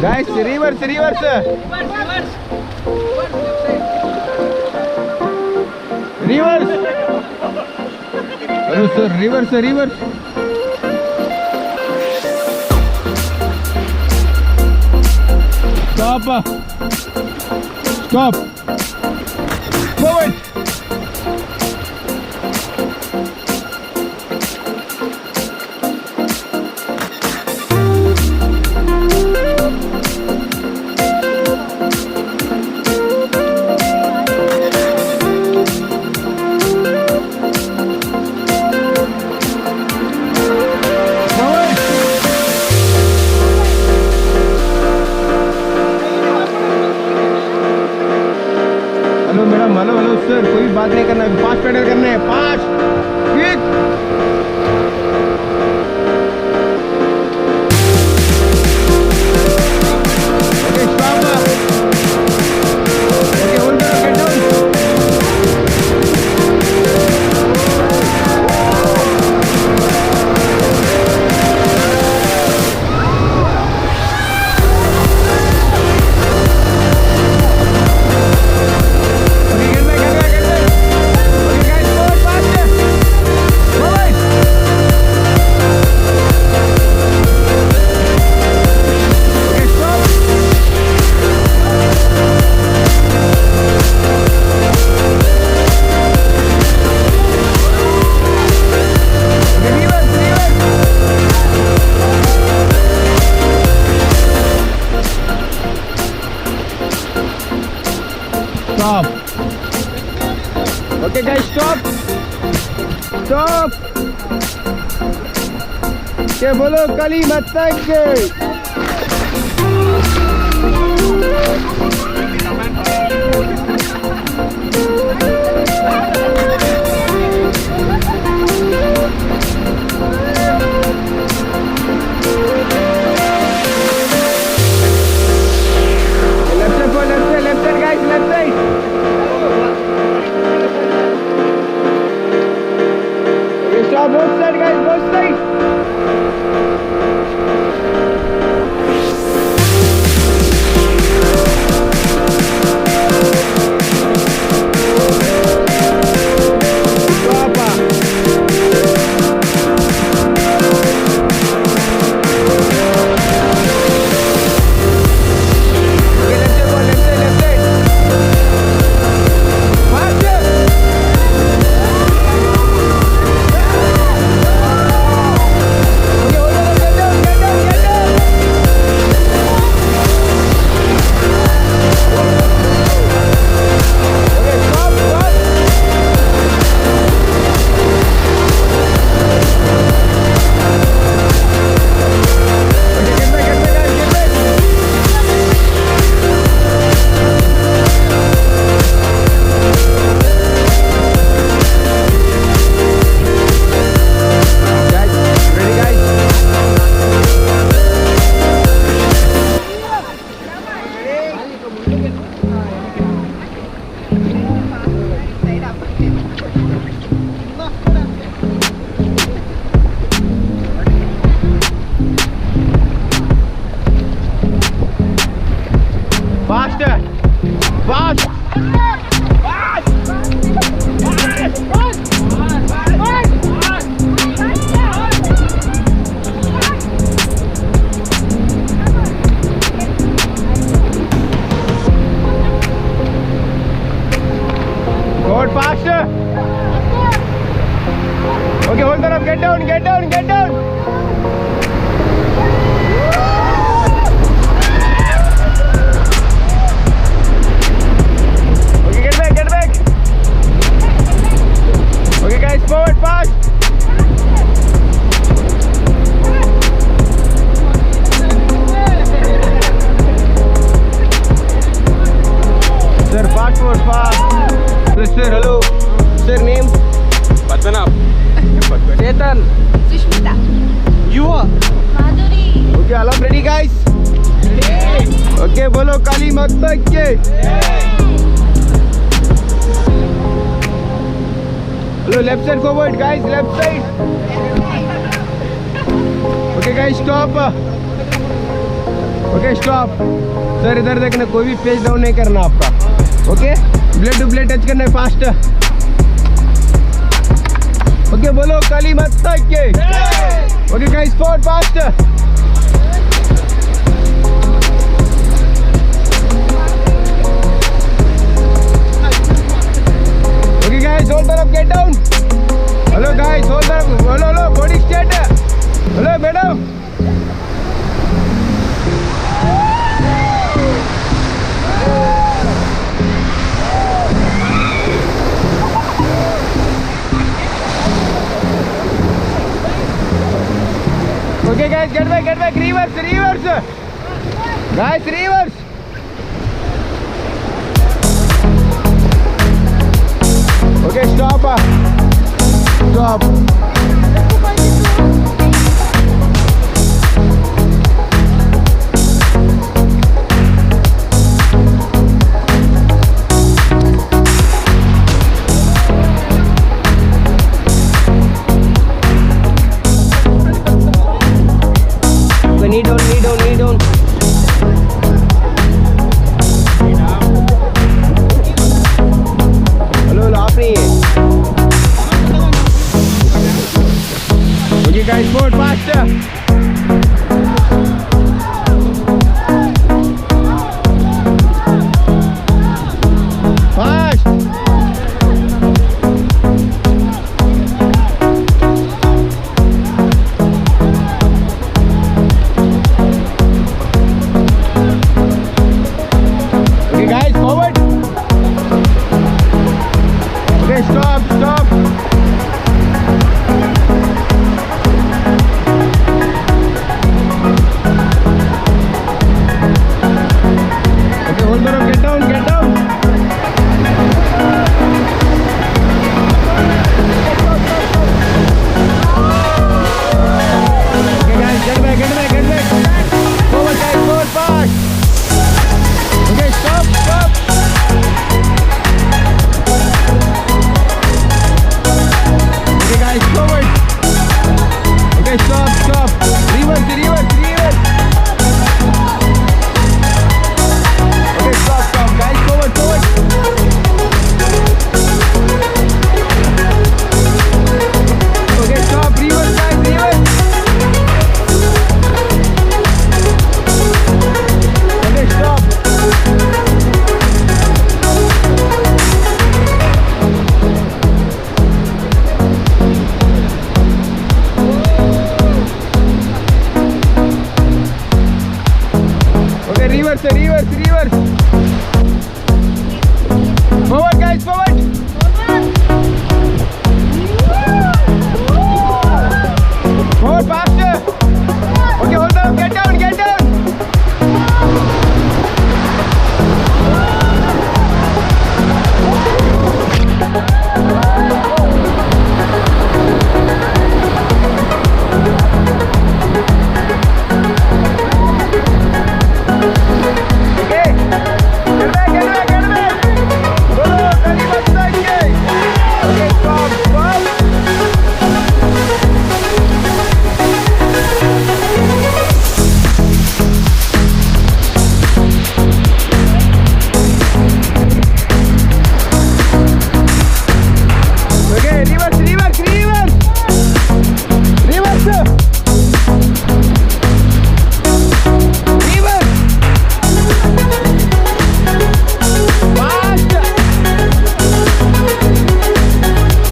Guys, reverse. Reverse. Hello sir, reverse. Stop. Forward. Hello sir, कोई बात नहीं करना, फास्ट पेडल करना है, fast quick. Okay stop. Okay hold करो, get down. Stop. Okay guys, stop. Okay, बोलो काली माता के। Left side guys, left side. Okay, stop, both side guys, both side. Okay, hold on up, get down. Okay, get back. Okay guys, forward, fast. Sir, fast forward, fast. Yes, sir, hello. Sir, name? Padmanabh. Chetan. Sushmita. You are? Madhuri. Okay, all up ready guys? Okay, bolo Kali Mata ke. Hello, left side forward guys, left side. Okay guys, stop. Okay stop sir, इधर देखना, कोई भी page down नहीं करना आपका। Okay, blade to blade touch करना है, fast. Okay बोलो काली माता के। Okay guys, forward fast. Okay guys, hold up, get down. Hello guys, hold up, hello body straight. Hello madam. Okay guys, get back, reverse. Guys, reverse. Okay, stop. Stop. Knee down. Hello, आप नहीं है। Okay guys, forward faster. Fast. Stop. Okay, hold on, get down. Okay guys, get back. Forward guys, forward fast. Okay, stop. Okay guys, forward. Okay, stop. Reverse. Okay, stop. Guys, forward. Okay, stop. Reverse, guys, reverse. Okay, stop. Okay, reverse. Forward guys, forward.